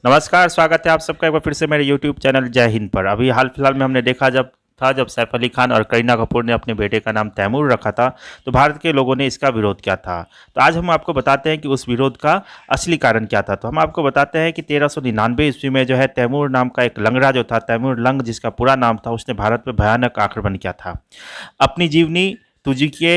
नमस्कार, स्वागत है आप सबका एक बार फिर से मेरे यूट्यूब चैनल जय हिंद पर। अभी हाल फिलहाल में हमने देखा जब सैफ अली खान और करीना कपूर ने अपने बेटे का नाम तैमूर रखा था, तो भारत के लोगों ने इसका विरोध किया था। तो आज हम आपको बताते हैं कि उस विरोध का असली कारण क्या था। तो हम आपको बताते हैं कि 1399 ईस्वी में जो है तैमूर नाम का एक लंगड़ा जो था, तैमूर लंग जिसका पूरा नाम था, उसने भारत पर भयानक आक्रमण किया था। अपनी जीवनी तुझके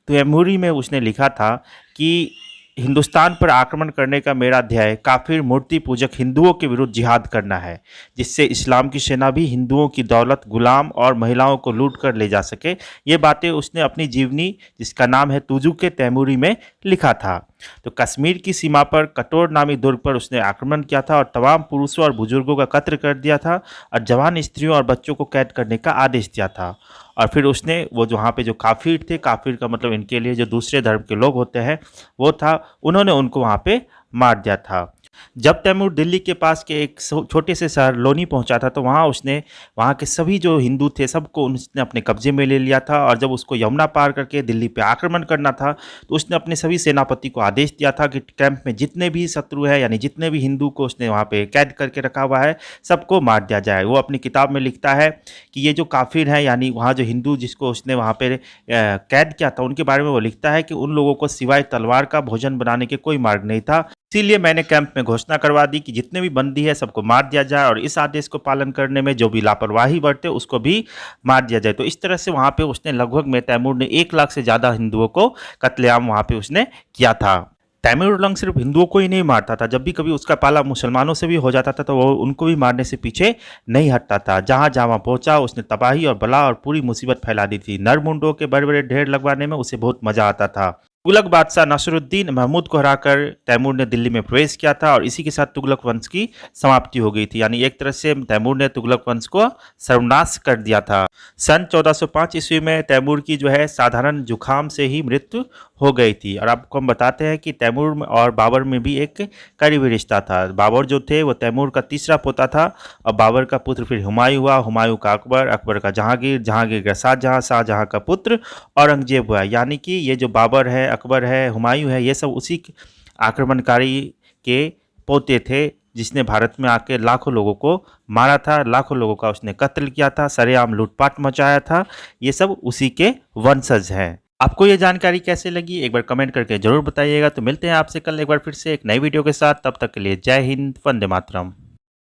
तैमूरी में उसने लिखा था कि हिंदुस्तान पर आक्रमण करने का मेरा ध्येय काफिर मूर्ति पूजक हिंदुओं के विरुद्ध जिहाद करना है, जिससे इस्लाम की सेना भी हिंदुओं की दौलत, गुलाम और महिलाओं को लूट कर ले जा सके। ये बातें उसने अपनी जीवनी जिसका नाम है तुजुके तैमूरी में लिखा था। तो कश्मीर की सीमा पर कटोर नामी दुर्ग पर उसने आक्रमण किया था और तमाम पुरुषों और बुजुर्गों का कत्ल कर दिया था और जवान स्त्रियों और बच्चों को कैद करने का आदेश दिया था। और फिर उसने वो जो वहाँ पे जो काफिर थे, काफिर का मतलब इनके लिए जो दूसरे धर्म के लोग होते हैं वो था, उन्होंने उनको वहाँ पे मार दिया था। जब तैमूर दिल्ली के पास के एक छोटे से शहर लोनी पहुंचा था, तो वहाँ उसने वहाँ के सभी जो हिंदू थे सबको उसने अपने कब्जे में ले लिया था। और जब उसको यमुना पार करके दिल्ली पे आक्रमण करना था, तो उसने अपने सभी सेनापति को आदेश दिया था कि कैंप में जितने भी शत्रु है, यानी जितने भी हिंदू को उसने वहाँ पे कैद करके रखा हुआ है, सबको मार दिया जाए। वो अपनी किताब में लिखता है कि ये जो काफिर हैं, यानी वहाँ जो हिंदू जिसको उसने वहाँ पे कैद किया था, उनके बारे में वो लिखता है कि उन लोगों को सिवाय तलवार का भोजन बनाने के कोई मार्ग नहीं था। इसीलिए मैंने कैंप में घोषणा करवा दी कि जितने भी बंदी है सबको मार दिया जाए, और इस आदेश को पालन करने में जो भी लापरवाही बरते उसको भी मार दिया जाए। तो इस तरह से वहाँ पे उसने लगभग में तैमूर ने 1 लाख से ज़्यादा हिंदुओं को कत्लेआम वहाँ पे उसने किया था। तैमूर लंग सिर्फ हिंदुओं को ही नहीं मारता था, जब भी कभी उसका पाला मुसलमानों से भी हो जाता था तो वो उनको भी मारने से पीछे नहीं हटता था। जहाँ जहाँ पहुँचा उसने तबाही और बला और पूरी मुसीबत फैला दी थी। नर मुंडों के बड़े बड़े ढेर लगवाने में उसे बहुत मजा आता था। तुगलक बादशाह नसरुद्दीन महमूद को हराकर तैमूर ने दिल्ली में प्रवेश किया था, और इसी के साथ तुगलक वंश की समाप्ति हो गई थी। यानी एक तरह से तैमूर ने तुगलक वंश को सर्वनाश कर दिया था। सन 1405 ईस्वी में तैमूर की जो है साधारण जुखाम से ही मृत्यु हो गई थी। और आपको हम बताते हैं कि तैमूर और बाबर में भी एक करीबी रिश्ता था। बाबर जो थे वो तैमूर का तीसरा पोता था, और बाबर का पुत्र फिर हुमायूं हुआ, हुमायूं का अकबर, अकबर का जहांगीर, जहांगीर का शाहजहां, शाहजहां का पुत्र औरंगजेब हुआ। यानी कि ये जो बाबर है, अकबर है, हुमायूं है, ये सब उसी आक्रमणकारी के पोते थे जिसने भारत में आके लाखों लोगों को मारा था, लाखों लोगों का उसने कत्ल किया था, सरेआम लूटपाट मचाया था। ये सब उसी के वंशज हैं। आपको ये जानकारी कैसे लगी एक बार कमेंट करके जरूर बताइएगा। तो मिलते हैं आपसे कल एक बार फिर से एक नई वीडियो के साथ। तब तक के लिए जय हिंद, वंदे मातरम।